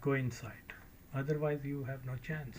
go inside, otherwise you have no chance.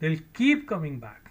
they'll keep coming back.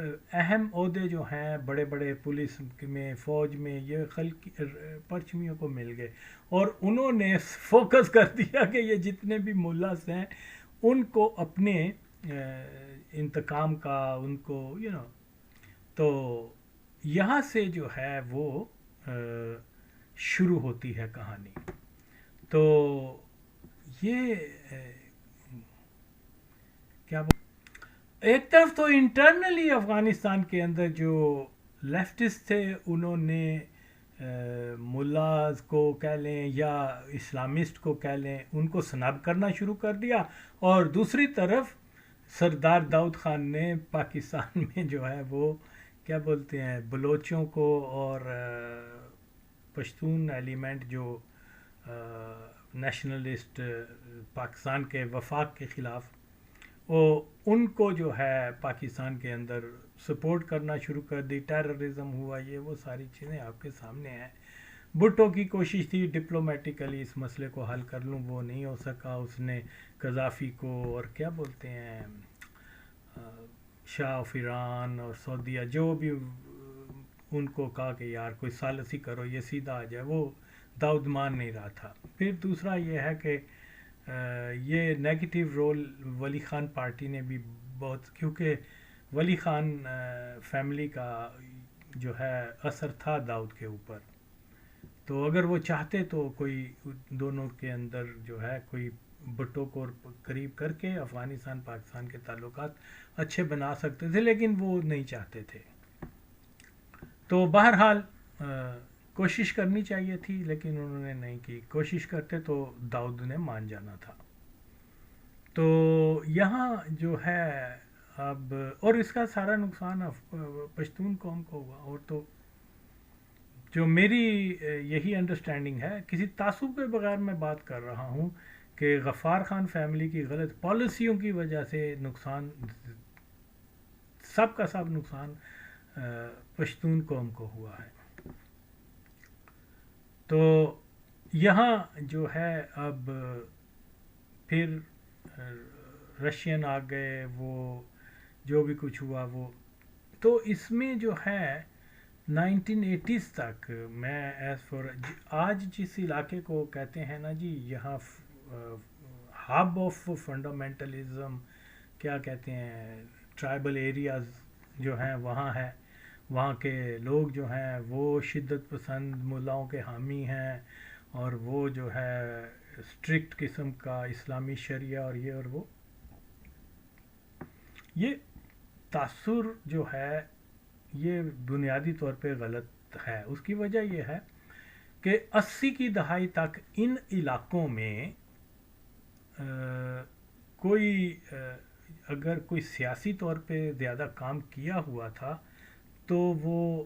اہم عہدے جو ہیں بڑے بڑے پولیس میں، فوج میں، یہ خلق پرچمیوں کو مل گئے، اور انہوں نے فوکس کر دیا کہ یہ جتنے بھی ملاز ہیں ان کو اپنے انتقام کا، ان کو تو یہاں سے جو ہے وہ شروع ہوتی ہے کہانی. تو یہ کیا ایک طرف تو انٹرنلی افغانستان کے اندر جو لیفٹسٹ تھے انہوں نے ملاز کو کہہ لیں یا اسلامسٹ کو کہہ لیں، ان کو سناب کرنا شروع کر دیا، اور دوسری طرف سردار داؤد خان نے پاکستان میں جو ہے وہ کیا بولتے ہیں بلوچوں کو اور پشتون ایلیمنٹ جو نیشنلسٹ پاکستان کے وفاق کے خلاف، وہ ان کو جو ہے پاکستان کے اندر سپورٹ کرنا شروع کر دی. ٹیررزم ہوا، یہ وہ ساری چیزیں آپ کے سامنے ہیں. بھٹو کی کوشش تھی ڈپلومیٹیکلی اس مسئلے کو حل کر لوں، وہ نہیں ہو سکا. اس نے قذافی کو اور کیا بولتے ہیں شاہ آف ایران اور سعودیہ جو بھی ان کو کہا کہ یار کوئی ثالثی کرو، یہ سیدھا آ جائے. وہ داؤد مان نہیں رہا تھا. پھر دوسرا یہ ہے کہ یہ نیگیٹو رول ولی خان پارٹی نے بھی بہت، کیونکہ ولی خان فیملی کا جو ہے اثر تھا داؤد کے اوپر، تو اگر وہ چاہتے تو کوئی دونوں کے اندر جو ہے کوئی بھٹو کو قریب کر کے افغانستان پاکستان کے تعلقات اچھے بنا سکتے تھے، لیکن وہ نہیں چاہتے تھے. تو بہرحال کوشش کرنی چاہیے تھی لیکن انہوں نے نہیں کی. کوشش کرتے تو داؤد نے مان جانا تھا. تو یہاں جو ہے اب، اور اس کا سارا نقصان پشتون قوم کو ہوا. اور تو جو میری یہی انڈرسٹینڈنگ ہے، کسی تعصب کے بغیر میں بات کر رہا ہوں کہ غفار خان فیملی کی غلط پالیسیوں کی وجہ سے نقصان، سب کا سب نقصان پشتون قوم کو ہوا ہے. تو یہاں جو ہے اب پھر رشین آ گئے، وہ جو بھی کچھ ہوا وہ، تو اس میں جو ہے 1980s تک میں ایز فار آج جس علاقے کو کہتے ہیں نا جی یہاں ہب آف فنڈامنٹلزم، کیا کہتے ہیں ٹرائبل ایریاز جو ہیں وہاں ہے، وہاں کے لوگ جو ہیں وہ شدت پسند ملاؤں کے حامی ہیں، اور وہ جو ہے اسٹرکٹ قسم کا اسلامی شریعہ اور یہ اور وہ. یہ تاثر جو ہے یہ بنیادی طور پہ غلط ہے. اس کی وجہ یہ ہے کہ 80 کی دہائی تک ان علاقوں میں کوئی اگر کوئی سیاسی طور پہ زیادہ کام کیا ہوا تھا تو وہ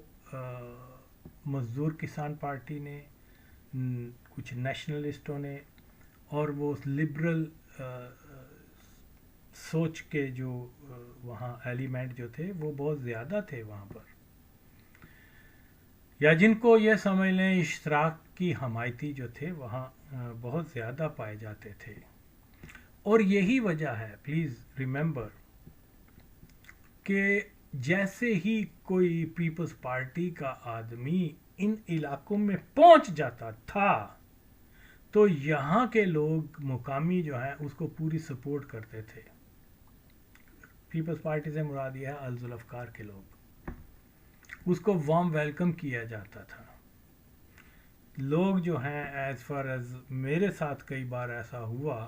مزدور کسان پارٹی نے، کچھ نیشنلسٹوں نے، اور وہ لبرل سوچ کے جو وہاں ایلیمنٹ جو تھے وہ بہت زیادہ تھے وہاں پر، یا جن کو یہ سمجھ لیں اشتراک کی حمایتی جو تھے وہاں بہت زیادہ پائے جاتے تھے. اور یہی وجہ ہے، پلیز ریممبر، کہ جیسے ہی کوئی پیپلز پارٹی کا آدمی ان علاقوں میں پہنچ جاتا تھا تو یہاں کے لوگ مقامی جو ہیں اس کو پوری سپورٹ کرتے تھے. پیپلز پارٹی سے مراد یہ ہے الذوالافکار کے لوگ، اس کو وارم ویلکم کیا جاتا تھا. لوگ جو ہیں ایز فار ایز میرے ساتھ کئی بار ایسا ہوا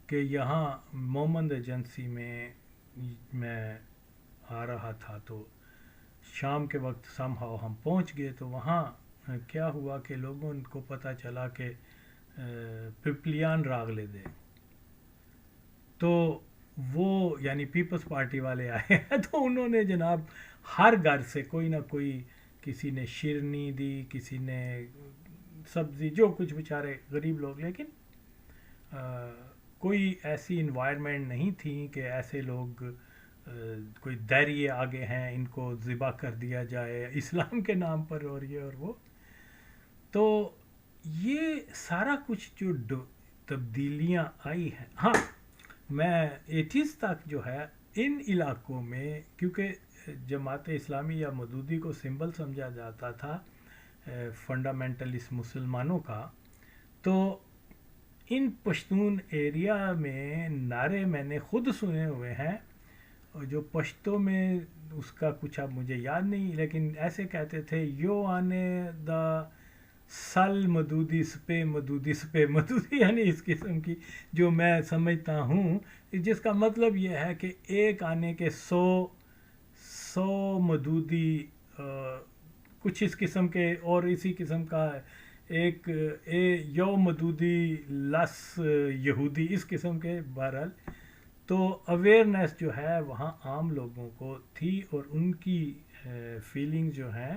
کہ یہاں مومند ایجنسی میں آ رہا تھا تو شام کے وقت سم ہاؤ ہم پہنچ گئے، تو وہاں کیا ہوا کہ لوگوں کو پتہ چلا کہ پپلیان راگ لے دے، تو وہ یعنی پیپلز پارٹی والے آئے ہیں تو انہوں نے جناب ہر گھر سے کوئی نہ کوئی، کسی نے شیرنی دی، کسی نے سبزی، جو کچھ بیچارے غریب لوگ، لیکن کوئی ایسی انوائرمنٹ نہیں تھی کہ ایسے لوگ کوئی دائریے آگے ہیں ان کو ذبح کر دیا جائے اسلام کے نام پر اور یہ اور وہ. تو یہ سارا کچھ جو تبدیلیاں آئی ہیں، ہاں میں 80s تک جو ہے ان علاقوں میں کیونکہ جماعت اسلامی یا مودودی کو سمبل سمجھا جاتا تھا فنڈامنٹلسٹ مسلمانوں کا، تو ان پشتون ایریا میں نعرے میں نے خود سنے ہوئے ہیں، اور جو پشتوں میں اس کا کچھ اب مجھے یاد نہیں، لیکن ایسے کہتے تھے یو آنے دا سل مدودی سپے مدودی سپے مدودی، یعنی اس قسم کی جو میں سمجھتا ہوں، جس کا مطلب یہ ہے کہ ایک آنے کے 100 مدودی کچھ اس قسم کے، اور اسی قسم کا ایک یو مدودی لس یہودی، اس قسم کے. بہرحال تو اویئرنیس جو ہے وہاں عام لوگوں کو تھی، اور ان کی فیلنگ جو ہیں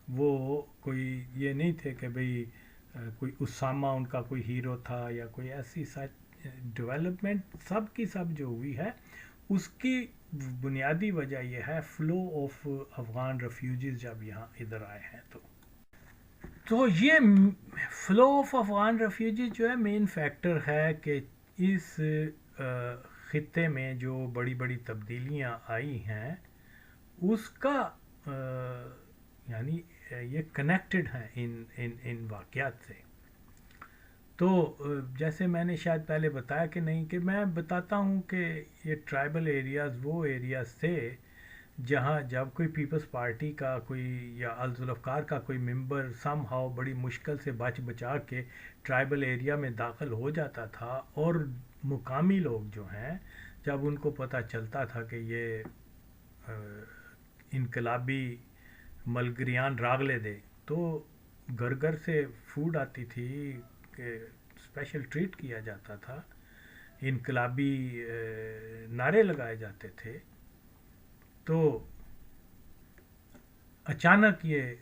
وہ کوئی یہ نہیں تھے کہ بھئی کوئی اسامہ ان کا کوئی ہیرو تھا یا کوئی ایسی سچ ڈیولپمنٹ سب کی سب جو ہوئی ہے اس کی بنیادی وجہ یہ ہے فلو آف افغان ریفیوجیز جب یہاں ادھر آئے ہیں. تو یہ فلو آف افغان ریفیوجیز جو ہے مین فیکٹر ہے کہ اس خطے میں جو بڑی بڑی تبدیلیاں آئی ہیں اس کا یعنی یہ کنیکٹڈ ہیں ان واقعات سے. تو جیسے میں نے شاید پہلے بتایا کہ نہیں، کہ میں بتاتا ہوں کہ یہ ٹرائبل ایریاز وہ ایریاز تھے جہاں جب کوئی پیپلز پارٹی کا کوئی یا الذوالافکار کا کوئی ممبر سم ہاؤ بڑی مشکل سے بچا کے ٹرائبل ایریا میں داخل ہو جاتا تھا، اور مقامی لوگ جو ہیں جب ان کو پتہ چلتا تھا کہ یہ انقلابی ملگریان راغلے دے، تو گھر گھر سے فوڈ آتی تھی کہ اسپیشل ٹریٹ کیا جاتا تھا، انقلابی نعرے لگائے جاتے تھے. تو اچانک یہ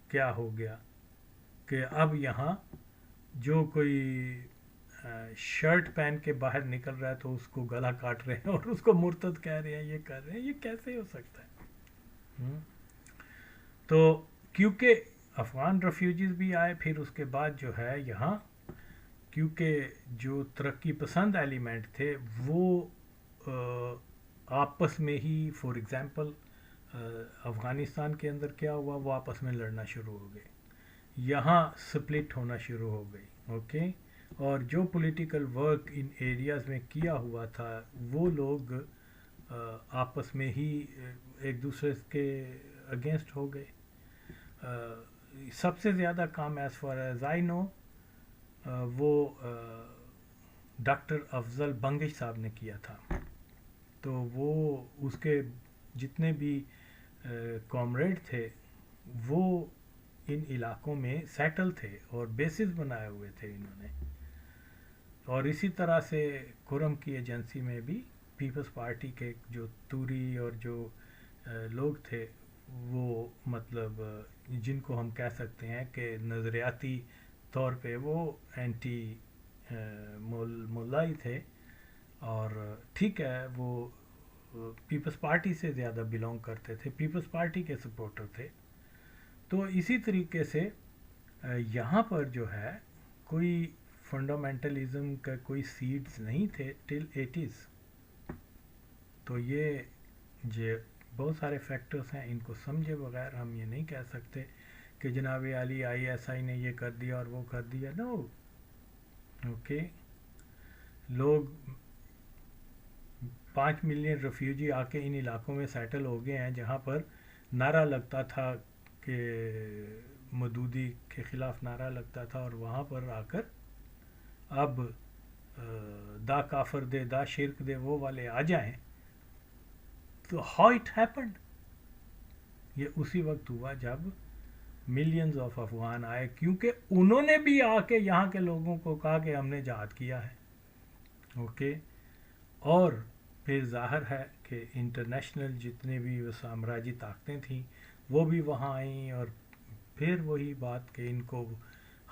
کیا ہو گیا کہ اب یہاں جو کوئی شرٹ پہن کے باہر نکل رہا ہے تو اس کو گلا کاٹ رہے ہیں اور اس کو مرتد کہہ رہے ہیں، یہ کر رہے ہیں. یہ کیسے ہو سکتا ہے؟ تو کیونکہ افغان ریفیوجیز بھی آئے، پھر اس کے بعد جو ہے یہاں کیونکہ جو ترقی پسند ایلیمنٹ تھے وہ آپس میں ہی، فار ایگزامپل افغانستان کے اندر کیا ہوا، وہ آپس میں لڑنا شروع ہو گئے، یہاں سپلٹ ہونا شروع ہو گئی. اوکے، اور جو پولیٹیکل ورک ان ایریاز میں کیا ہوا تھا وہ لوگ آپس میں ہی ایک دوسرے کے اگینسٹ ہو گئے. سب سے زیادہ کام ایز فار ایز آئی نو وہ ڈاکٹر افضل بنگش صاحب نے کیا تھا. تو وہ اس کے جتنے بھی کامریڈ تھے وہ ان علاقوں میں سیٹل تھے اور بیسز بنائے ہوئے تھے انہوں نے. اور اسی طرح سے خرم کی ایجنسی میں بھی پیپلز پارٹی کے جو توری اور جو لوگ تھے وہ مطلب جن کو ہم کہہ سکتے ہیں کہ نظریاتی طور پہ وہ اینٹی مولائی تھے، اور ٹھیک ہے وہ پیپلز پارٹی سے زیادہ بلونگ کرتے تھے، پیپلز پارٹی کے سپورٹر تھے. تو اسی طریقے سے یہاں پر جو ہے کوئی فنڈامنٹلزم کا کوئی سیڈز نہیں تھے ٹل 80s. تو یہ جو بہت سارے فیکٹرز ہیں ان کو سمجھے بغیر ہم یہ نہیں کہہ سکتے کہ جناب علی ISI نے یہ کر دیا اور وہ کر دیا. نو، اوکے، لوگ 5 ملین ریفیوجی آ کے ان علاقوں میں سیٹل ہو گئے ہیں جہاں پر نعرہ لگتا تھا کہ مودودی کے خلاف نعرہ لگتا تھا، اور وہاں پر آ کر اب دا کافر دے دا شرک دے وہ والے آ جائیں. تو ہاؤ اٹ ہیپنڈ، یہ اسی وقت ہوا جب ملینز آف افغان آئے، کیونکہ انہوں نے بھی آ کے یہاں کے لوگوں کو کہا کہ ہم نے جہاد کیا ہے. اوکے، اور پھر ظاہر ہے کہ انٹرنیشنل جتنے بھی وہ سامراجی طاقتیں تھیں وہ بھی وہاں آئیں، اور پھر وہی بات کہ ان کو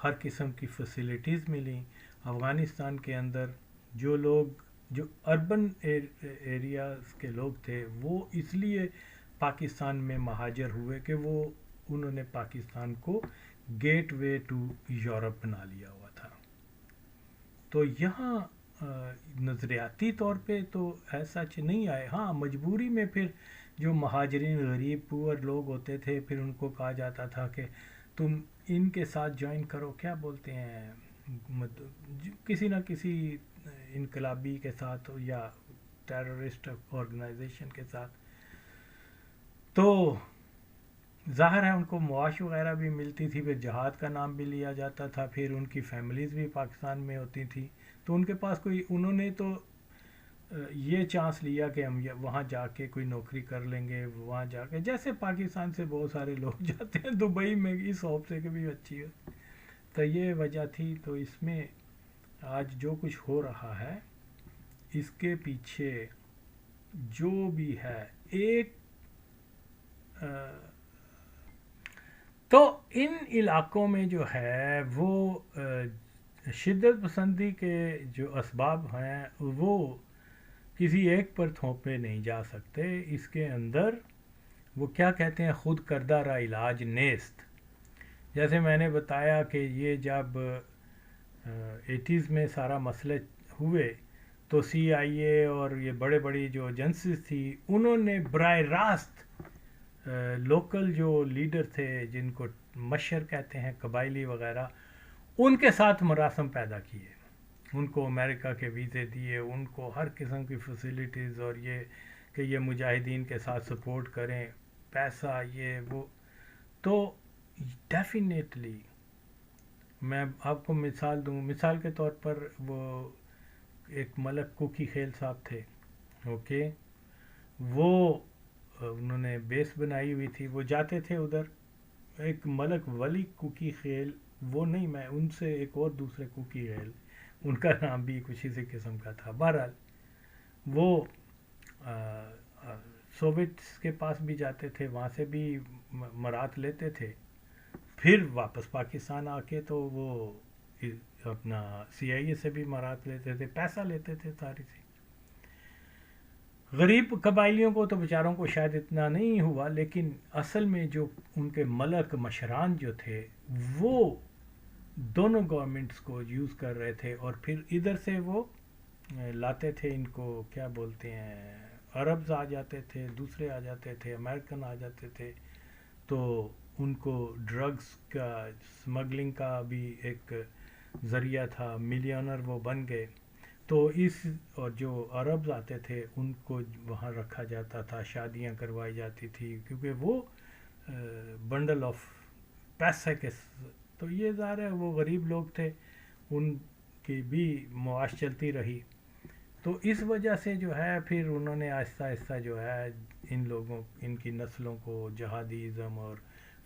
ہر قسم کی فیسلٹیز ملیں. افغانستان کے اندر جو لوگ جو اربن ایریاز کے لوگ تھے وہ اس لیے پاکستان میں مہاجر ہوئے کہ وہ انہوں نے پاکستان کو گیٹ وے ٹو یورپ بنا لیا ہوا تھا. تو یہاں نظریاتی طور پہ تو ایسا نہیں آئے. ہاں مجبوری میں پھر جو مہاجرین غریب پور لوگ ہوتے تھے پھر ان کو کہا جاتا تھا کہ تم ان کے ساتھ جوائن کرو, کیا بولتے ہیں, کسی نہ کسی انقلابی کے ساتھ یا ٹیررسٹ آرگنائزیشن کے ساتھ. تو ظاہر ہے ان کو معاش وغیرہ بھی ملتی تھی, پھر جہاد کا نام بھی لیا جاتا تھا, پھر ان کی فیملیز بھی پاکستان میں ہوتی تھی, تو ان کے پاس کوئی, انہوں نے تو یہ چانس لیا کہ ہم وہاں جا کے کوئی نوکری کر لیں گے, وہاں جا کے جیسے پاکستان سے بہت سارے لوگ جاتے ہیں دبئی میں اس ہوپ سے کہ بھی اچھی ہے. تو یہ وجہ تھی. تو اس میں آج جو کچھ ہو رہا ہے اس کے پیچھے جو بھی ہے ایک تو ان علاقوں میں جو ہے وہ شدت پسندی کے جو اسباب ہیں وہ کسی ایک پر تھوپے نہیں جا سکتے. اس کے اندر وہ کیا کہتے ہیں, خود کردہ را علاج نیست. جیسے میں نے بتایا کہ یہ جب 80s میں سارا مسئلے ہوئے تو CIA اور یہ بڑے بڑی جو ایجنسیز تھی انہوں نے براہ راست لوکل جو لیڈر تھے جن کو مشر کہتے ہیں قبائلی وغیرہ, ان کے ساتھ مراسم پیدا کیے, ان کو امریکہ کے ویزے دیے, ان کو ہر قسم کی فیسیلیٹیز, اور یہ کہ یہ مجاہدین کے ساتھ سپورٹ کریں, پیسہ یہ وہ. تو ڈیفینیٹلی میں آپ کو مثال دوں, مثال کے طور پر وہ ایک ملک کوکی خیل صاحب تھے, اوکے, وہ انہوں نے بیس بنائی ہوئی تھی, وہ جاتے تھے ادھر. ایک ملک ولی کوکی خیل, وہ نہیں, میں ان سے ایک اور دوسرے کوکی خیل, ان کا نام بھی کچھ اسی قسم کا تھا. بہرحال وہ سوویتس کے پاس بھی جاتے تھے, وہاں سے بھی مرات لیتے تھے, پھر واپس پاکستان آ کے تو وہ اپنا CIA سے بھی مرات لیتے تھے, پیسہ لیتے تھے ساری سی. غریب قبائلیوں کو تو بیچاروں کو شاید اتنا نہیں ہوا, لیکن اصل میں جو ان کے ملک مشران جو تھے وہ دونوں گورنمنٹس کو یوز کر رہے تھے, اور پھر ادھر سے وہ لاتے تھے, ان کو کیا بولتے ہیں, عربز آ جاتے تھے, دوسرے آ جاتے تھے, امریکن آ جاتے تھے, تو ان کو ڈرگز کا اسمگلنگ کا بھی ایک ذریعہ تھا, ملینر وہ بن گئے. تو اس, اور جو عربز آتے تھے ان کو وہاں رکھا جاتا تھا, شادیاں کروائی جاتی تھی, کیونکہ وہ بنڈل آف پیسے کے. تو یہ ظاہر ہے وہ غریب لوگ تھے, ان کی بھی معاش چلتی رہی. تو اس وجہ سے جو ہے پھر انہوں نے آہستہ آہستہ جو ہے ان لوگوں, ان کی نسلوں کو جہادیزم اور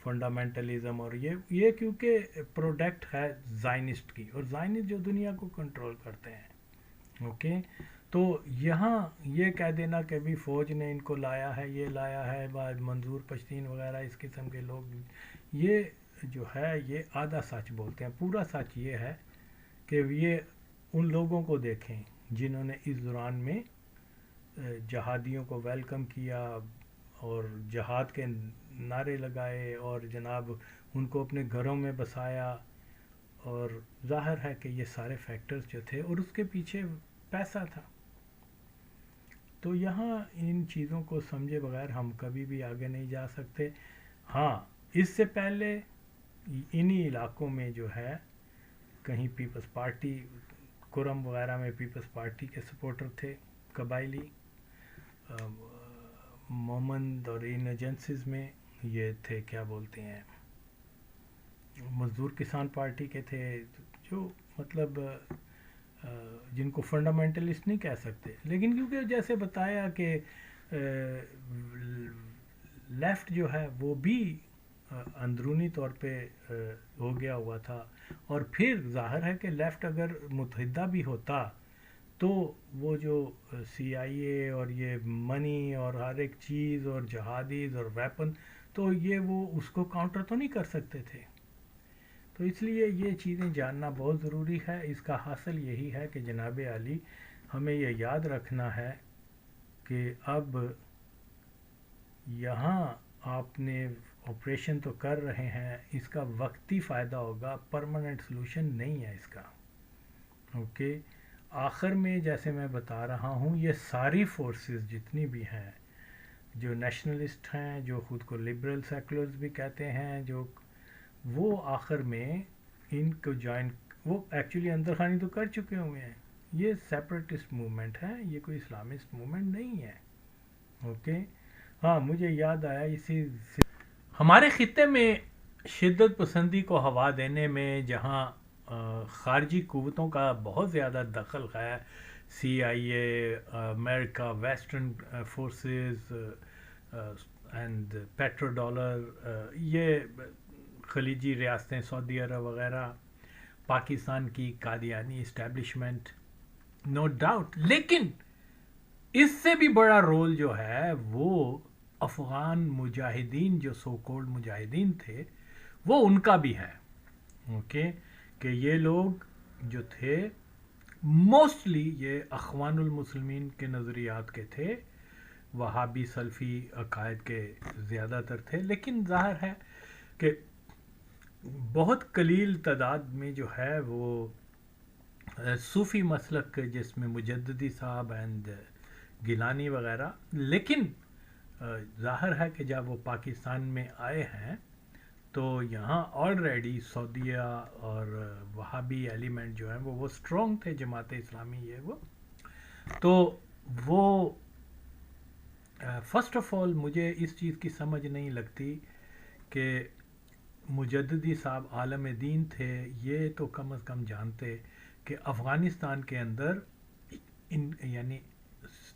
فنڈامنٹلزم, اور یہ کیونکہ پروڈکٹ ہے زائنسٹ کی, اور زائنسٹ جو دنیا کو کنٹرول کرتے ہیں, اوکے. تو یہاں یہ کہہ دینا کہ بھی فوج نے ان کو لایا ہے, یہ لایا ہے, بعد منظور پشتین وغیرہ اس قسم کے لوگ, یہ جو ہے یہ آدھا سچ بولتے ہیں. پورا سچ یہ ہے کہ یہ ان لوگوں کو دیکھیں جنہوں نے اس دوران میں جہادیوں کو ویلکم کیا اور جہاد کے نعرے لگائے, اور جناب ان کو اپنے گھروں میں بسایا, اور ظاہر ہے کہ یہ سارے فیکٹرز جو تھے, اور اس کے پیچھے پیسہ تھا. تو یہاں ان چیزوں کو سمجھے بغیر ہم کبھی بھی آگے نہیں جا سکتے. ہاں اس سے پہلے انہی علاقوں میں جو ہے کہیں پیپلز پارٹی, کرم وغیرہ میں پیپلز پارٹی کے سپورٹر تھے قبائلی, مومند اور ان ایجنسیز میں یہ تھے کیا بولتے ہیں مزدور کسان پارٹی کے تھے, جو مطلب جن کو فنڈامنٹلسٹ نہیں کہہ سکتے, لیکن کیونکہ جیسے بتایا کہ لیفٹ جو ہے وہ بھی اندرونی طور پہ ہو گیا ہوا تھا, اور پھر ظاہر ہے کہ لیفٹ اگر متحدہ بھی ہوتا تو وہ جو CIA اور یہ منی اور ہر ایک چیز اور جہادیز اور ویپن, تو یہ وہ اس کو کاؤنٹر تو نہیں کر سکتے تھے. تو اس لیے یہ چیزیں جاننا بہت ضروری ہے. اس کا حاصل یہی ہے کہ جناب عالی ہمیں یہ یاد رکھنا ہے کہ اب یہاں آپ نے آپریشن تو کر رہے ہیں, اس کا وقتی فائدہ ہوگا, پرماننٹ سلوشن نہیں ہے اس کا, اوکے. آخر میں جیسے میں بتا رہا ہوں یہ ساری فورسز جتنی بھی ہیں جو نیشنلسٹ ہیں جو خود کو لبرل سیکولرز بھی کہتے ہیں جو وہ آخر میں ان کو جوائن وہ ایکچولی اندر خانی تو کر چکے ہوئے ہیں. یہ سیپریٹسٹ موومنٹ ہے, یہ کوئی اسلامسٹ موومنٹ نہیں ہے. اوکے ہاں مجھے یاد آیا اسی ہمارے خطے میں شدت پسندی کو ہوا دینے میں جہاں خارجی قوتوں کا بہت زیادہ دخل ہے, سی آئی اے, امریکہ, western forces and petrodollar, یہ خلیجی ریاستیں, سعودی عرب وغیرہ, پاکستان کی قادیانی اسٹیبلشمنٹ, نو ڈاؤٹ. لیکن اس سے بھی بڑا رول جو ہے وہ افغان مجاہدین جو سو کولڈ مجاہدین تھے وہ ان کا بھی ہے. اوکے کہ یہ لوگ جو تھے موسٹلی یہ اخوان المسلمین کے نظریات کے تھے, وہابی سلفی عقائد کے زیادہ تر تھے, لیکن ظاہر ہے کہ بہت قلیل تعداد میں جو ہے وہ صوفی مسلک جس میں مجددی صاحب اینڈ گیلانی وغیرہ. لیکن ظاہر ہے کہ جب وہ پاکستان میں آئے ہیں تو یہاں آلریڈی سعودیہ اور وہابی ایلیمنٹ جو ہیں وہ اسٹرانگ تھے, جماعت اسلامی یہ وہ. تو وہ فرسٹ آف آل مجھے اس چیز کی سمجھ نہیں لگتی کہ مجددی صاحب عالم دین تھے, یہ تو کم از کم جانتے کہ افغانستان کے اندر یعنی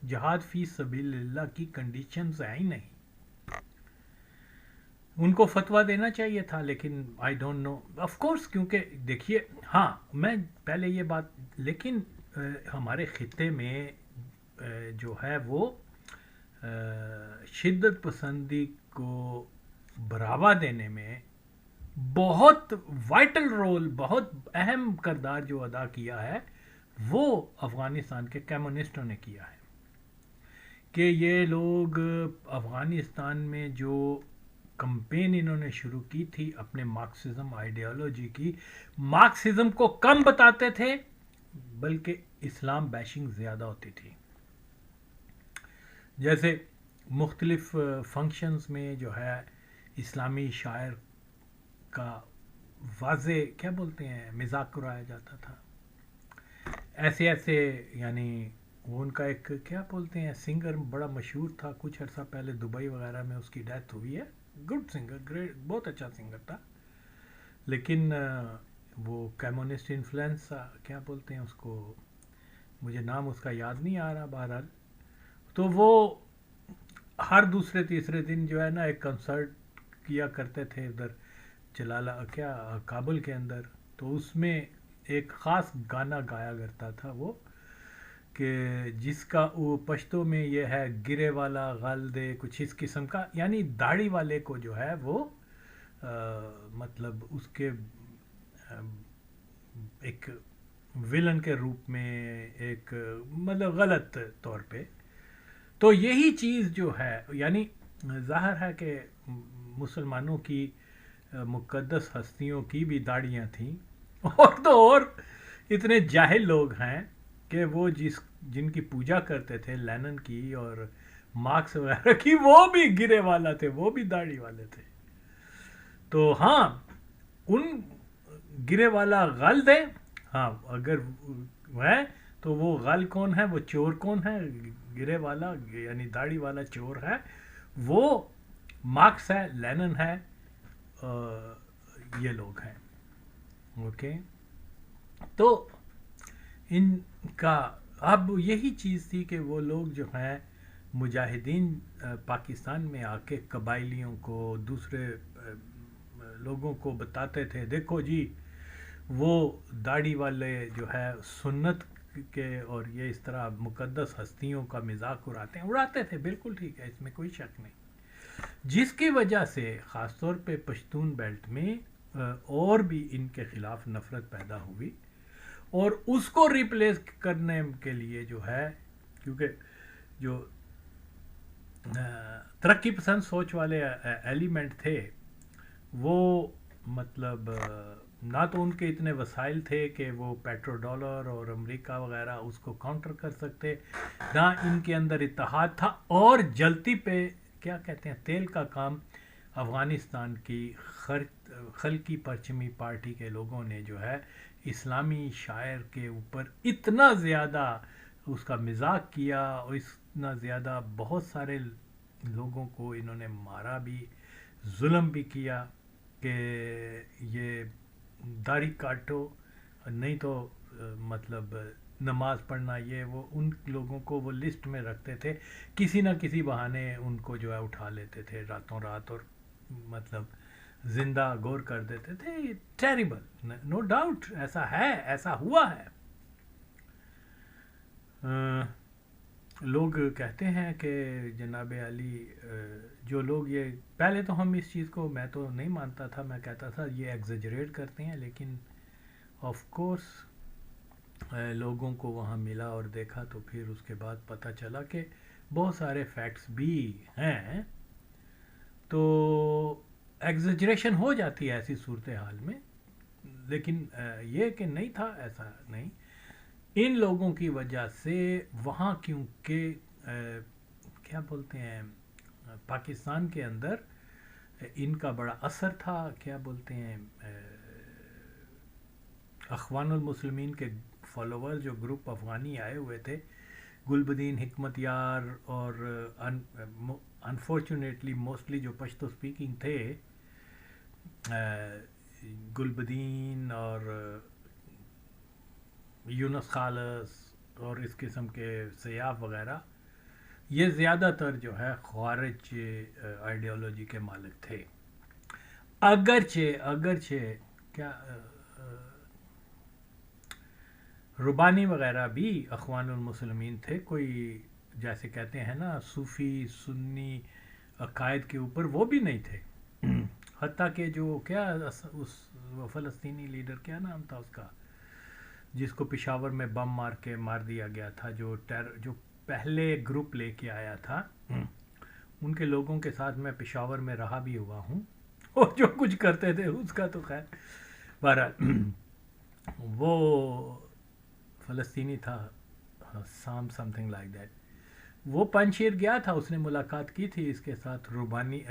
جہاد فی سبیل اللہ کی کنڈیشنز ہیں ہی نہیں. ان کو فتویٰ دینا چاہیے تھا, لیکن I don't know of course, کیونکہ دیکھیے ہاں میں پہلے یہ بات, لیکن ہمارے خطے میں جو ہے وہ شدت پسندی کو بڑھاوا دینے میں بہت وائٹل رول, بہت اہم کردار جو ادا کیا ہے وہ افغانستان کے کمیونسٹوں نے کیا ہے. کہ یہ لوگ افغانستان میں جو کمپین انہوں نے شروع کی تھی اپنے مارکسزم آئیڈیالوجی کی, مارکسزم کو کم بتاتے تھے بلکہ اسلام بیشنگ زیادہ ہوتی تھی. جیسے مختلف فنکشنز میں جو ہے اسلامی شاعر کا واضح کیا بولتے ہیں مذاق اڑایا جاتا تھا. ایسے ایسے یعنی وہ ان کا ایک کیا بولتے ہیں سنگر بڑا مشہور تھا, کچھ عرصہ پہلے دبئی وغیرہ میں اس کی ڈیتھ ہوئی ہے, گڈ سنگر, گریٹ, بہت اچھا سنگر تھا, لیکن وہ کمیونسٹ انفلوئنس کیا بولتے ہیں اس کو, مجھے نام اس کا یاد نہیں آ رہا. بہرحال تو وہ ہر دوسرے تیسرے دن جو ہے نا ایک کنسرٹ کیا کرتے تھے ادھر جلالہ کیا کابل کے اندر. تو اس میں ایک خاص گانا گایا کرتا تھا وہ کہ جس کا وہ پشتوں میں یہ ہے گرے والا غال دے, کچھ اس قسم کا, یعنی داڑھی والے کو جو ہے وہ مطلب اس کے ایک ویلن کے روپ میں ایک مطلب غلط طور پہ. تو یہی چیز جو ہے یعنی ظاہر ہے کہ مسلمانوں کی مقدس ہستیوں کی بھی داڑیاں تھیں, اور تو اور اتنے جاہل لوگ ہیں کہ وہ جن کی پوجا کرتے تھے لینن کی اور مارکس وغیرہ کی, وہ بھی گرے والا تھے, وہ بھی داڑھی والے تھے. تو ہاں ان گرے والا غل دے, ہاں اگر ہے تو وہ غل کون ہے, وہ چور کون ہے, گرے والا یعنی داڑھی والا چور ہے, وہ مارکس ہے, لینن ہے, یہ لوگ ہیں. اوکے تو ان کا اب یہی چیز تھی کہ وہ لوگ جو ہیں مجاہدین پاکستان میں آ کے قبائلیوں کو دوسرے لوگوں کو بتاتے تھے دیکھو جی وہ داڑھی والے جو ہے سنت کے اور یہ اس طرح مقدس ہستیوں کا مذاق اڑاتے تھے, بالکل ٹھیک ہے, اس میں کوئی شک نہیں, جس کی وجہ سے خاص طور پہ پشتون بیلٹ میں اور بھی ان کے خلاف نفرت پیدا ہوئی. اور اس کو ریپلیس کرنے کے لیے جو ہے کیونکہ جو ترقی پسند سوچ والے ایلیمنٹ تھے وہ مطلب نہ تو ان کے اتنے وسائل تھے کہ وہ پیٹرو ڈالر اور امریکہ وغیرہ اس کو کاؤنٹر کر سکتے، نہ ان کے اندر اتحاد تھا، اور جلتی پہ کیا کہتے ہیں تیل کا کام افغانستان کی خلقی پرچمی پارٹی کے لوگوں نے جو ہے اسلامی شاعر کے اوپر اتنا زیادہ اس کا مذاق کیا، اور اتنا زیادہ بہت سارے لوگوں کو انہوں نے مارا بھی، ظلم بھی کیا کہ یہ داڑھی کاٹو نہیں تو مطلب نماز پڑھنا، یہ وہ ان لوگوں کو وہ لسٹ میں رکھتے تھے، کسی نہ کسی بہانے ان کو جو ہے اٹھا لیتے تھے راتوں رات، اور مطلب زندہ گور کر دیتے تھے. ٹیریبل، نو ڈاؤٹ ایسا ہے، ایسا ہوا ہے. لوگ کہتے ہیں کہ جناب علی، جو لوگ یہ پہلے تو ہم اس چیز کو، میں تو نہیں مانتا تھا، میں کہتا تھا یہ ایگزیجریٹ کرتے ہیں، لیکن آف کورس لوگوں کو وہاں ملا اور دیکھا تو پھر اس کے بعد پتہ چلا کہ بہت سارے فیکٹس بھی ہیں. تو ایگزیجریشن ہو جاتی ہے ایسی صورتحال میں، لیکن یہ کہ نہیں تھا، ایسا نہیں. ان لوگوں کی وجہ سے وہاں، کیونکہ کیا بولتے ہیں پاکستان کے اندر ان کا بڑا اثر تھا، کیا بولتے ہیں اخوان المسلمین کے فالوور جو گروپ افغانی آئے ہوئے تھے، گلبدین، حکمت یار، اور انفارچونیٹلی موسٹلی جو پشتو سپیکنگ تھے، گلبدین اور یونس خالص اور اس قسم کے سیاف وغیرہ، یہ زیادہ تر جو ہے خوارج آئیڈیالوجی کے مالک تھے. اگرچہ کیا ربانی وغیرہ بھی اخوان المسلمین تھے، کوئی جیسے کہتے ہیں نا صوفی سنی عقائد کے اوپر وہ بھی نہیں تھے. حتیٰ کہ جو کیا اس وہ فلسطینی لیڈر کیا نام تھا اس کا، جس کو پشاور میں بم مار کے مار دیا گیا تھا، جو پہلے گروپ لے کے آیا تھا، ان کے لوگوں کے ساتھ میں پشاور میں رہا بھی ہوا ہوں، اور جو کچھ کرتے تھے اس کا تو خیر بہرحال وہ فلسطینی تھا، سم تھنگ لائک دیٹ. وہ پنشیر گیا تھا، اس نے ملاقات کی تھی اس کے ساتھ، ربانی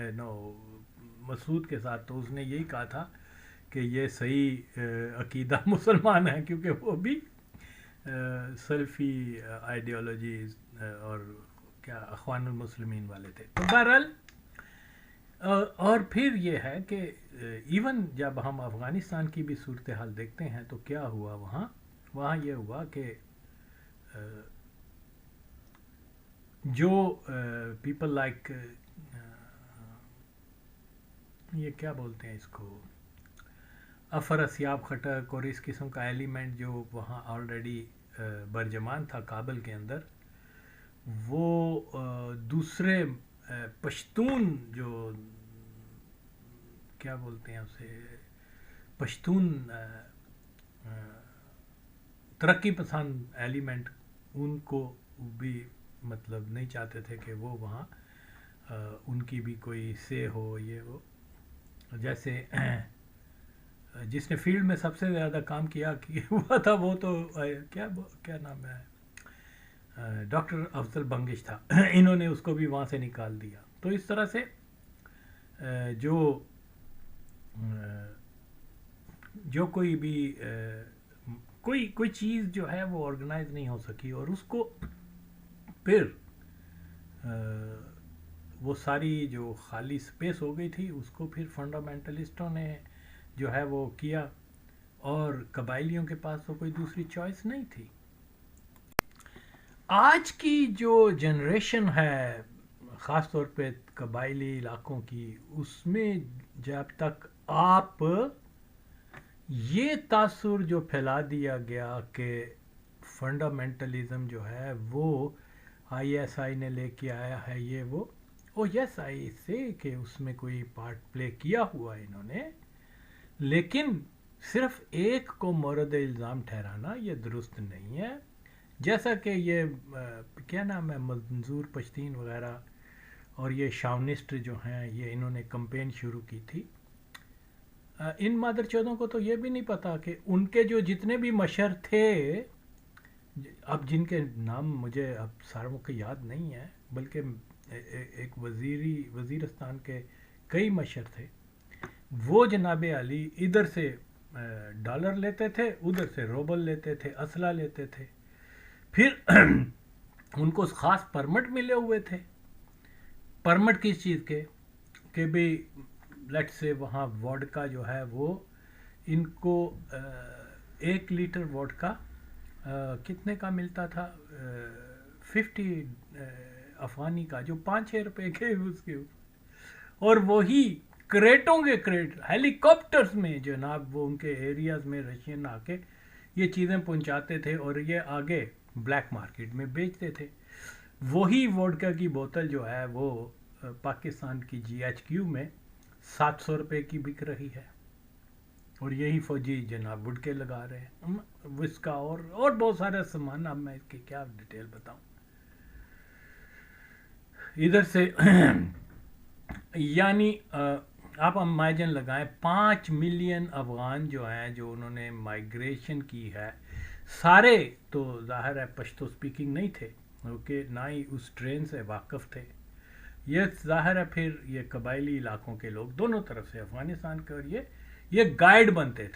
مسعود کے ساتھ، تو اس نے یہی کہا تھا کہ یہ صحیح عقیدہ مسلمان ہے، کیونکہ وہ بھی سلفی آئیڈیالوجیز اور کیا اخوان المسلمین والے تھے. تو بہرحال اور پھر یہ ہے کہ ایون جب ہم افغانستان کی بھی صورتحال دیکھتے ہیں تو کیا ہوا وہاں یہ ہوا کہ جو پیپل لائک یہ کیا بولتے ہیں اس کو، افر اسیاب خٹک اور اس قسم کا ایلیمنٹ جو وہاں آلریڈی برجمان تھا کابل کے اندر، وہ دوسرے پشتون جو کیا بولتے ہیں اسے، پشتون ترقی پسند ایلیمنٹ، ان کو بھی مطلب نہیں چاہتے تھے کہ وہ وہاں ان کی بھی کوئی سے ہو. یہ وہ جیسے جس نے فیلڈ میں سب سے زیادہ کام کیا ہوا تھا وہ تو کیا نام ہے، ڈاکٹر افضل بنگش تھا. انہوں نے اس کو بھی وہاں سے نکال دیا. تو اس طرح سے جو کوئی بھی کوئی چیز جو ہے وہ آرگنائز نہیں ہو سکی، اور اس کو پھر وہ ساری جو خالی سپیس ہو گئی تھی اس کو پھر فنڈامنٹلسٹوں نے جو ہے وہ کیا، اور قبائلیوں کے پاس تو کوئی دوسری چوائس نہیں تھی. آج کی جو جنریشن ہے خاص طور پہ قبائلی علاقوں کی، اس میں جب تک آپ یہ تاثر جو پھیلا دیا گیا کہ فنڈامنٹلزم جو ہے وہ آئی ایس آئی نے لے کے آیا ہے، یہ وہ یس آئی سے کہ اس میں کوئی پارٹ پلے کیا ہوا انہوں نے، لیکن صرف ایک کو مورد الزام ٹھہرانا یہ درست نہیں ہے. جیسا کہ یہ کیا نام ہے، منظور پشتین وغیرہ اور یہ شاونسٹ جو ہیں، یہ انہوں نے کمپین شروع کی تھی ان مادر چودوں کو تو یہ بھی نہیں پتا کہ ان کے جو جتنے بھی مشر تھے، اب جن کے نام مجھے اب ساروں کے یاد نہیں ہے، بلکہ ایک وزیرستان کے کئی مشر تھے، وہ جناب علی ادھر سے ڈالر لیتے تھے، ادھر سے روبل لیتے تھے، اسلحہ لیتے تھے، پھر ان کو خاص پرمٹ ملے ہوئے تھے۔ پرمٹ کس چیز کے؟ کہ بھی لیٹ سے وہاں ووڈکا جو ہے وہ ان کو 1 لیٹر ووڈکا کتنے کا ملتا تھا؟ 50 افغانی کا، جو 5-6 روپے کے اس کے، اور وہی کریٹوں کے کریٹ ہیلی کاپٹرز میں جناب وہ ان کے ایریاز میں رشین آ کے یہ چیزیں پہنچاتے تھے اور یہ آگے بلیک مارکیٹ میں بیچتے تھے۔ وہی ووڈکا کی بوتل جو ہے وہ پاکستان کی GHQ میں 700 روپے کی بک رہی ہے، اور یہی فوجی جناب وڈکے لگا رہے ہیں، وسکا اور بہت سارا سامان، اب میں اس کی کیا ڈیٹیل بتاؤں۔ ادھر سے یعنی آپ امیجن لگائیں 5 ملین افغان جو ہیں، جو انہوں نے مائیگریشن کی ہے، سارے تو ظاہر ہے پشتو سپیکنگ نہیں تھے، کیونکہ نہ ہی اس ٹرین سے واقف تھے، یہ ظاہر ہے پھر یہ قبائلی علاقوں کے لوگ دونوں طرف سے افغانستان کے، اور یہ گائیڈ بنتے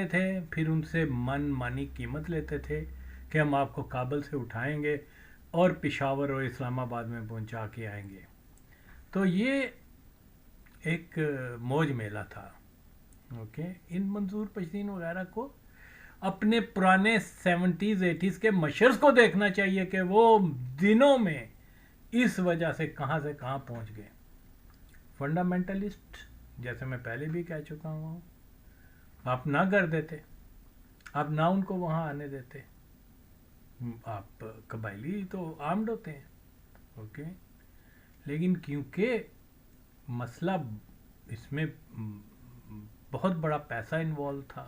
تھے، پھر ان سے مانی قیمت لیتے تھے کہ ہم آپ کو کابل سے اٹھائیں گے اور پشاور اور اسلام آباد میں پہنچا کے آئیں گے۔ تو یہ ایک موج میلہ تھا۔ اوکے، ان منظور پشتین وغیرہ کو اپنے پرانے 70s 80s کے مشرز کو دیکھنا چاہیے کہ وہ دنوں میں اس وجہ سے کہاں پہنچ گئے۔ فنڈامنٹلسٹ، جیسے میں پہلے بھی کہہ چکا ہوں، آپ نہ کر دیتے، آپ نہ ان کو وہاں آنے دیتے، آپ قبائلی تو آرمڈ ہوتے ہیں، اوکے، لیکن کیونکہ مسئلہ اس میں بہت بڑا پیسہ انوالو تھا،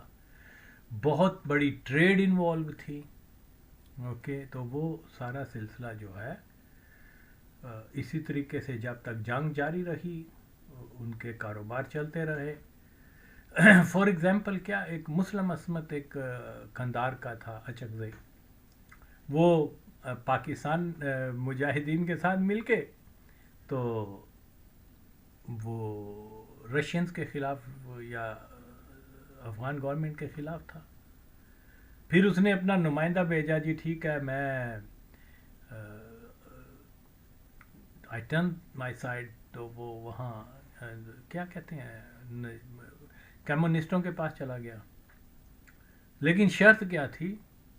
بہت بڑی ٹریڈ انوالو تھی، اوکے، تو وہ سارا سلسلہ جو ہے اسی طریقے سے جب تک جنگ جاری رہی ان کے کاروبار چلتے رہے۔ فار ایگزامپل کیا، ایک مسلم عصمت ایک کندار کا تھا اچکزئی، وہ پاکستان مجاہدین کے ساتھ مل کے تو وہ رشینز کے خلاف یا افغان گورنمنٹ کے خلاف تھا، پھر اس نے اپنا نمائندہ بھیجا، جی ٹھیک ہے میں آئی ٹرن مائی سائڈ، تو وہ وہاں کیا کہتے ہیں کمیونسٹوں کے پاس چلا گیا، لیکن شرط کیا تھی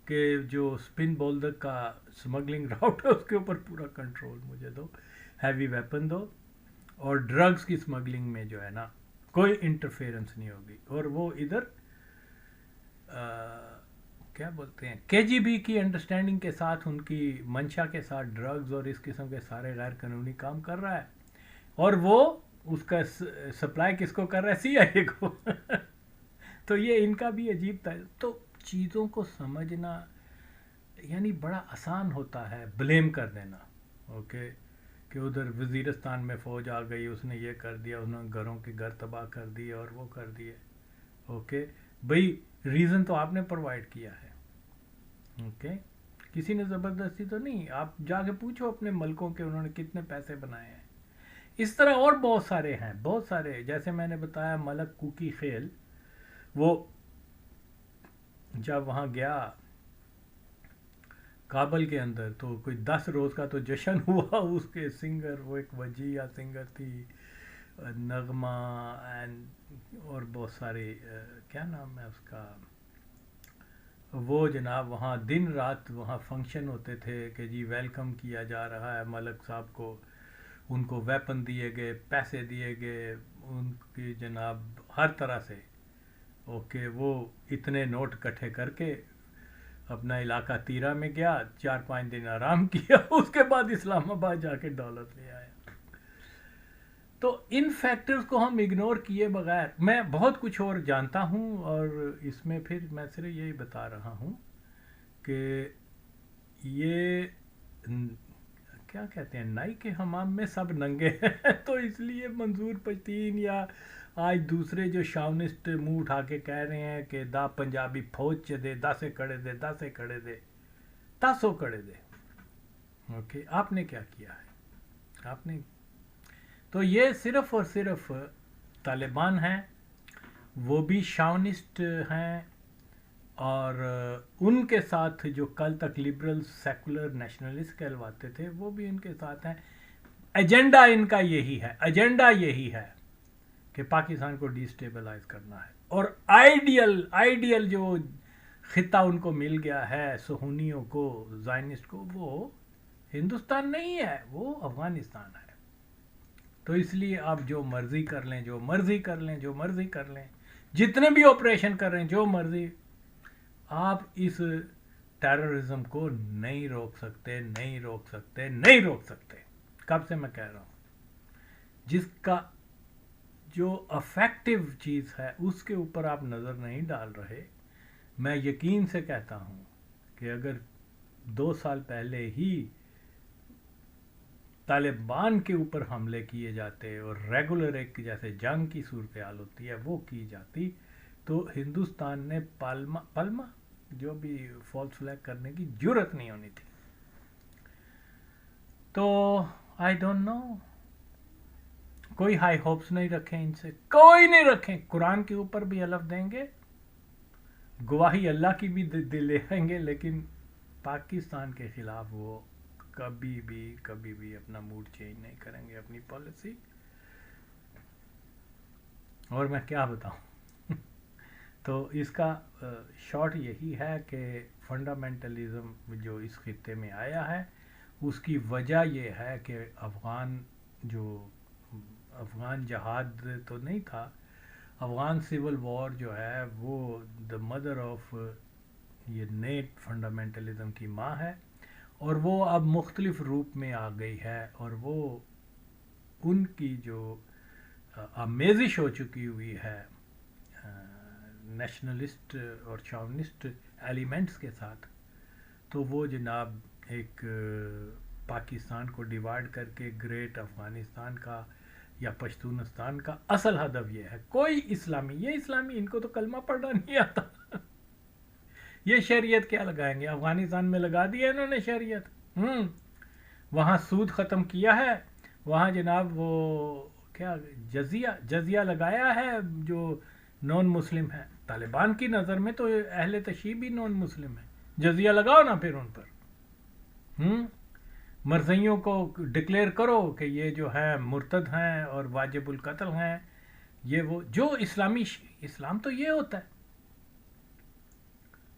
کہ جو اسپن بولدر کا سمگلنگ راؤٹ ہے اس کے اوپر پورا کنٹرول مجھے دو، ہیوی ویپن دو، اور ڈرگز کی سمگلنگ میں جو ہے نا کوئی انٹرفیئرنس نہیں ہوگی۔ اور وہ ادھر کیا بولتے ہیں KGB کی انڈرسٹینڈنگ کے ساتھ، ان کی منشا کے ساتھ ڈرگز اور اس قسم کے سارے غیر قانونی کام کر رہا ہے، اور وہ اس کا سپلائی کس کو کر رہا ہے؟ CIA کو۔ تو یہ ان کا بھی عجیب تھا۔ تو چیزوں کو سمجھنا یعنی بڑا آسان ہوتا ہے بلیم کر دینا، اوکے، کہ ادھر وزیرستان میں فوج آ گئی، اس نے یہ کر دیا، انہوں نے گھروں کے گھر تباہ کر دیے اور وہ کر دیے، اوکے بھئی ریزن تو آپ نے پرووائڈ کیا ہے، اوکے، کسی نے زبردستی تو نہیں، آپ جا کے پوچھو اپنے ملکوں کے انہوں نے کتنے پیسے بنائے ہیں۔ اس طرح اور بہت سارے ہیں، بہت سارے، جیسے میں نے بتایا ملک کوکی خیل، وہ جب وہاں گیا کابل کے اندر تو کوئی 10 روز کا تو جشن ہوا، اس کے سنگر، وہ ایک وجیہ سنگر تھی، نغمہ اور بہت سارے، کیا نام ہے اس کا، وہ جناب وہاں دن رات وہاں فنکشن ہوتے تھے کہ جی ویلکم کیا جا رہا ہے ملک صاحب کو، ان کو ویپن دیے گئے، پیسے دیے گئے، ان کی جناب ہر طرح سے، اوکے، وہ اتنے نوٹ اکٹھے کر کے اپنا علاقہ تیرہ میں گیا، 4-5 دن آرام کیا، اس کے بعد اسلام آباد جا کے ڈالر لے آیا۔ تو ان فیکٹرز کو ہم اگنور کیے بغیر، میں بہت کچھ اور جانتا ہوں، اور اس میں پھر میں صرف یہی بتا رہا ہوں کہ یہ کیا کہتے ہیں، نائی کے حمام میں سب ننگے ہیں، تو اس لیے منظور پشتین یا آج دوسرے جو شاونسٹ منہ اٹھا کے کہہ رہے ہیں کہ دا پنجابی فوج چ دے 10 کڑے دے 10 کڑے دے 10 کڑے دے. اوکے آپ نے کیا کیا ہے؟ آپ نے تو یہ صرف اور صرف طالبان ہیں، وہ بھی شاونسٹ ہیں، اور ان کے ساتھ جو کل تک لبرل سیکولر نیشنلسٹ کہلواتے تھے وہ بھی ان کے ساتھ ہیں. ایجنڈا ان کا یہی ہے، ایجنڈا یہی ہے کہ پاکستان کو ڈیسٹیبلائز کرنا ہے. اور آئیڈیل جو خطہ ان کو مل گیا ہے صہیونیوں کو، زائنسٹ کو، وہ ہندوستان نہیں ہے، وہ افغانستان ہے. تو اس لیے آپ جو مرضی کر لیں، جو مرضی کر لیں، جو مرضی کر لیں، جتنے بھی آپریشن کر رہے ہیں، جو مرضی، آپ اس ٹیررزم کو نہیں روک سکتے، نہیں روک سکتے، نہیں روک سکتے. کب سے میں کہہ رہا ہوں، جس کا جو افیکٹو چیز ہے اس کے اوپر آپ نظر نہیں ڈال رہے. میں یقین سے کہتا ہوں کہ اگر 2 سال پہلے ہی طالبان کے اوپر حملے کیے جاتے اور ریگولر ایک جیسے جنگ کی صورتحال ہوتی ہے وہ کی جاتی، تو ہندوستان نے پلمہ جو بھی فالس فلیگ کرنے کی جرت نہیں ہونی تھی. تو آئی ڈونٹ نو، کوئی ہائی ہوپس نہیں رکھیں ان سے، کوئی نہیں رکھیں. قرآن کے اوپر بھی حلف دیں گے، گواہی اللہ کی بھی لیں گے، لیکن پاکستان کے خلاف وہ کبھی بھی اپنا موڈ چینج نہیں کریں گے، اپنی پالیسی. اور میں کیا بتاؤں تو اس کا شارٹ یہی ہے کہ فنڈامنٹلزم جو اس خطے میں آیا ہے اس کی وجہ یہ ہے کہ افغان جہاد تو نہیں تھا، افغان سول وار جو ہے وہ دا مدر آف یہ نئے فنڈامنٹلزم کی ماں ہے، اور وہ اب مختلف روپ میں آ گئی ہے، اور وہ ان کی جو آمیزش ہو چکی ہوئی ہے نیشنلسٹ اور شاونسٹ ایلیمنٹس کے ساتھ، تو وہ جناب ایک پاکستان کو ڈیوائیڈ کر کے گریٹ افغانستان کا یا پشتونستان کا اصل ہدف یہ ہے. کوئی یہ اسلامی ان کو تو کلمہ پڑھنا نہیں آتا یہ شریعت کیا لگائیں گے؟ افغانستان میں لگا دیا انہوں نے شریعت. وہاں سود ختم کیا ہے، وہاں جناب وہ کیا جزیہ لگایا ہے جو نان مسلم ہے. طالبان کی نظر میں تو اہل تشیع بھی نان مسلم ہے، جزیہ لگاؤ نا پھر ان پر. مرزیوں کو ڈکلیئر کرو کہ یہ جو ہے مرتد ہیں اور واجب القتل ہیں. یہ وہ جو اسلام تو یہ ہوتا ہے.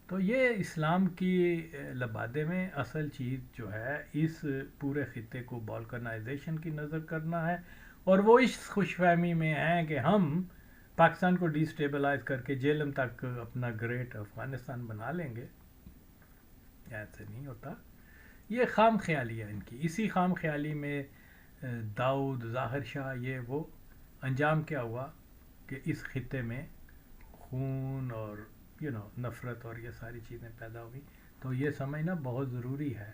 تو یہ اسلام کی لبادے میں اصل چیز جو ہے اس پورے خطے کو بالکنائزیشن کی نظر کرنا ہے، اور وہ اس خوش فہمی میں ہیں کہ ہم پاکستان کو ڈیسٹیبلائز کر کے جیلم تک اپنا گریٹ افغانستان بنا لیں گے. ایسے نہیں ہوتا، یہ خام خیالی ہے ان کی. اسی خام خیالی میں داؤد، ظاہر شاہ، یہ وہ انجام کیا ہوا کہ اس خطے میں خون اور نفرت اور یہ ساری چیزیں پیدا ہوئی. تو یہ سمجھنا بہت ضروری ہے